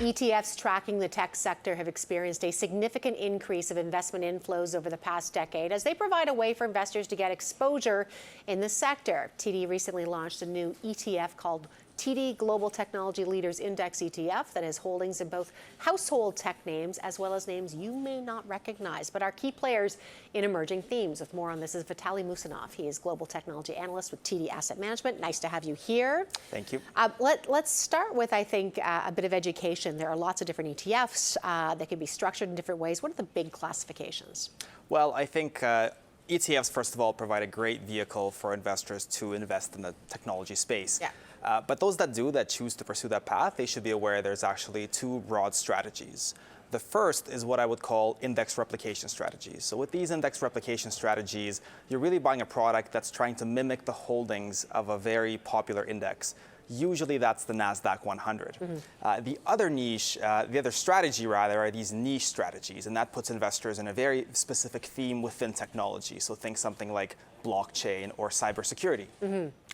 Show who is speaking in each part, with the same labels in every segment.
Speaker 1: ETFs tracking the tech sector have experienced a significant increase of investment inflows over the past decade as they provide a way for investors to get exposure in the sector. TD recently launched a new ETF called TD Global Technology Leaders Index ETF that has holdings in both household tech names as well as names you may not recognize, but are key players in emerging themes. With more on this is Vitali Mossounov. He is Global Technology Analyst with TD Asset Management. Nice to have you here.
Speaker 2: Thank you.
Speaker 1: Let's start with, I think, a bit of education. There are lots of different ETFs. They can be structured in different ways. What are the big classifications?
Speaker 2: Well, I think ETFs, first of all, provide a great vehicle for investors to invest in the technology space.
Speaker 1: Yeah.
Speaker 2: But those that choose to pursue that path, they should be aware there's actually two broad strategies. The first is what I would call index replication strategies. So with these index replication strategies, you're really buying a product that's trying to mimic the holdings of a very popular index. Usually that's the Nasdaq 100. The other strategy are these niche strategies, and that puts investors in a very specific theme within technology. So think something like blockchain or cybersecurity.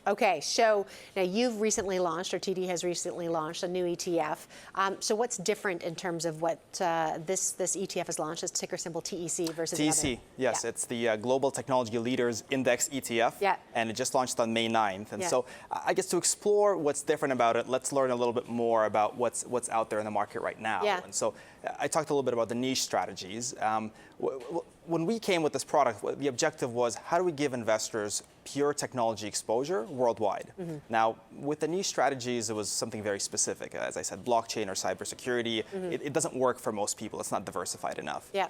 Speaker 1: Okay, so now you've recently launched, or TD has recently launched, a new ETF. So what's different in terms of what this ETF has launched? It's ticker symbol TEC versus
Speaker 2: TEC, yes. Yeah. It's the Global Technology Leaders Index ETF,
Speaker 1: yeah.
Speaker 2: And it just launched on May 9th. And so I guess to explore what's different about it, let's learn a little bit more about what's out there in the market right now.
Speaker 1: Yeah.
Speaker 2: And so I talked a little bit about the niche strategies. When we came with this product, the objective was how do we give investors pure technology exposure worldwide? Now, with the niche strategies, it was something very specific. As I said, blockchain or cybersecurity, it doesn't work for most people. It's not diversified enough.
Speaker 1: Yeah.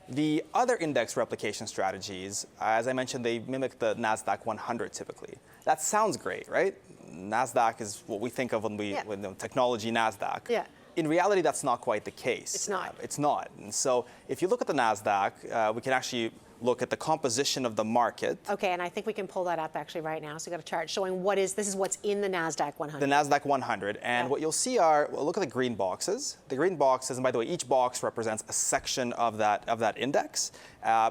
Speaker 2: The other index replication strategies, as I mentioned, they mimic the Nasdaq 100 typically. That sounds great, right? Nasdaq is what we think of when technology Nasdaq.
Speaker 1: Yeah.
Speaker 2: In reality, that's not quite the case.
Speaker 1: It's not.
Speaker 2: It's not. And so if you look at the Nasdaq, we can actually look at the composition of the market.
Speaker 1: Okay, and I think we can pull that up actually right now. So we've got a chart showing this is what's in the Nasdaq 100.
Speaker 2: The Nasdaq 100. And what you'll see are, look at the green boxes. The green boxes, and by the way, each box represents a section of that index,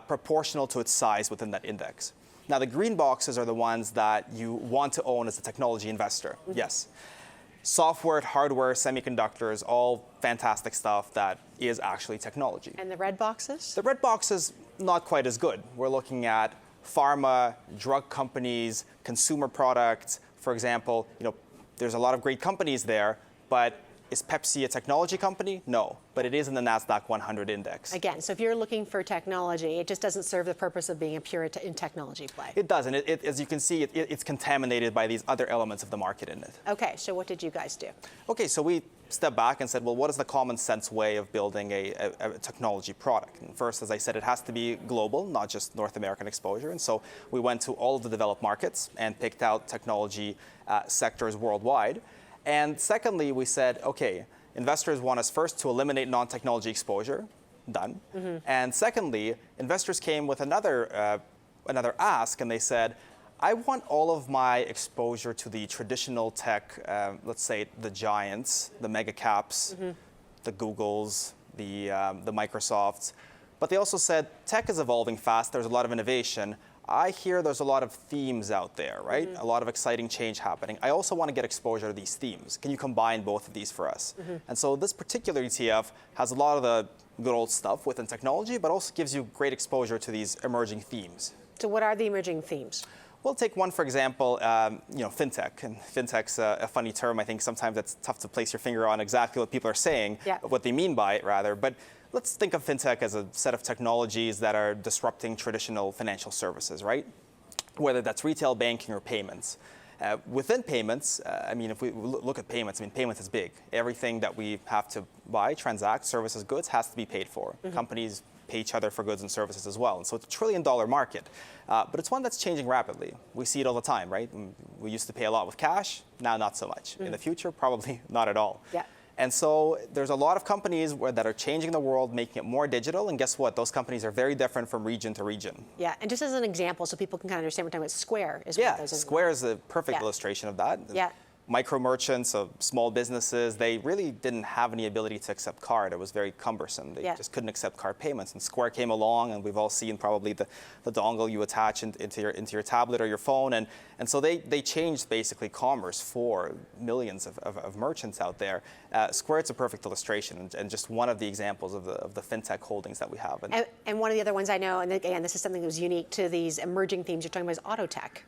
Speaker 2: proportional to its size within that index. Now, the green boxes are the ones that you want to own as a technology investor. Yes. Software, hardware, semiconductors, all fantastic stuff that is actually technology.
Speaker 1: And the red boxes?
Speaker 2: The red boxes, not quite as good. We're looking at pharma, drug companies, consumer products. For example, there's a lot of great companies there, but is Pepsi a technology company? No, but it is in the Nasdaq 100 index.
Speaker 1: Again, so if you're looking for technology, it just doesn't serve the purpose of being a pure technology play.
Speaker 2: It does, and as you can see, it's contaminated by these other elements of the market in it.
Speaker 1: Okay, so what did you guys do?
Speaker 2: Okay, so we stepped back and said, well, what is the common sense way of building a technology product? And first, as I said, it has to be global, not just North American exposure. And so we went to all of the developed markets and picked out technology sectors worldwide. And secondly, we said, okay, investors want us first to eliminate non-technology exposure. Done. And secondly, investors came with another ask, and they said, I want all of my exposure to the traditional tech, let's say the giants, the mega caps, the Googles, the Microsofts. But they also said, tech is evolving fast. There's a lot of innovation. I hear there's a lot of themes out there, right? A lot of exciting change happening. I also want to get exposure to these themes. Can you combine both of these for us? And so this particular ETF has a lot of the good old stuff within technology, but also gives you great exposure to these emerging themes.
Speaker 1: So what are the emerging themes?
Speaker 2: Well, take one, for example, FinTech. And FinTech's a funny term. I think sometimes it's tough to place your finger on exactly what people are saying, what they mean by it, rather. But let's think of FinTech as a set of technologies that are disrupting traditional financial services, right? Whether that's retail banking or payments. Within payments, if we look at payments, payments is big. Everything that we have to buy, transact, services, goods has to be paid for. Companies pay each other for goods and services as well. And so it's a $1 trillion market, but it's one that's changing rapidly. We see it all the time, right? We used to pay a lot with cash, now not so much. In the future, probably not at all.
Speaker 1: Yeah.
Speaker 2: And so there's a lot of companies that are changing the world, making it more digital. And guess what? Those companies are very different from region to region.
Speaker 1: Yeah, and just as an example, so people can kind of understand what we're talking about, Square is one of those.
Speaker 2: Square is a perfect illustration of that.
Speaker 1: Yeah.
Speaker 2: micro merchants, so small businesses, they really didn't have any ability to accept card. It was very cumbersome. They just couldn't accept card payments. And Square came along, and we've all seen probably the dongle you attach into your tablet or your phone. And so they changed basically commerce for millions of merchants out there. Square is a perfect illustration and just one of the examples of the FinTech holdings that we have.
Speaker 1: And one of the other ones I know, and again, this is something that was unique to these emerging themes you're talking about, is AutoTech.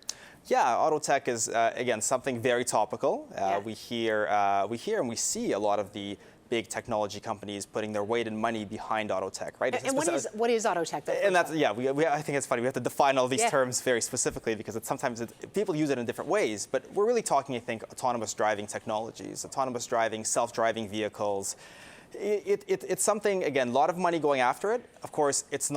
Speaker 2: Yeah, AutoTech is, again, something very topical. We hear and we see a lot of the big technology companies putting their weight and money behind AutoTech, right?
Speaker 1: And what is AutoTech?
Speaker 2: And that's, I think it's funny. We have to define all these terms very specifically because sometimes people use it in different ways. But we're really talking, I think, autonomous driving technologies, autonomous driving, self-driving vehicles. It's something, again, a lot of money going after it. Of course, it's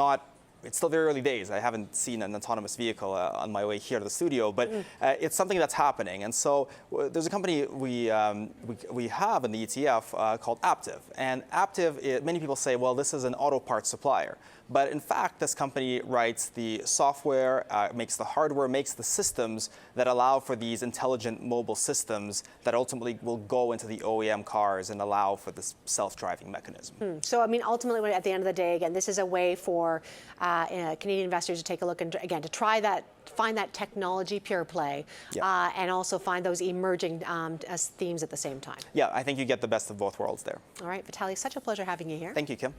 Speaker 2: still very early days. I haven't seen an autonomous vehicle on my way here to the studio, but it's something that's happening. And so there's a company we have in the ETF called Aptiv. And Aptiv, many people say, well, this is an auto parts supplier. But in fact, this company writes the software, makes the hardware, makes the systems that allow for these intelligent mobile systems that ultimately will go into the OEM cars and allow for this self-driving mechanism. So,
Speaker 1: I mean, ultimately, at the end of the day, again, this is a way for Canadian investors to take a look and, again, to try that, find that technology pure play, and also find those emerging themes at the same time.
Speaker 2: Yeah, I think you get the best of both worlds there.
Speaker 1: All right, Vitali, such a pleasure having you here.
Speaker 2: Thank you, Kim.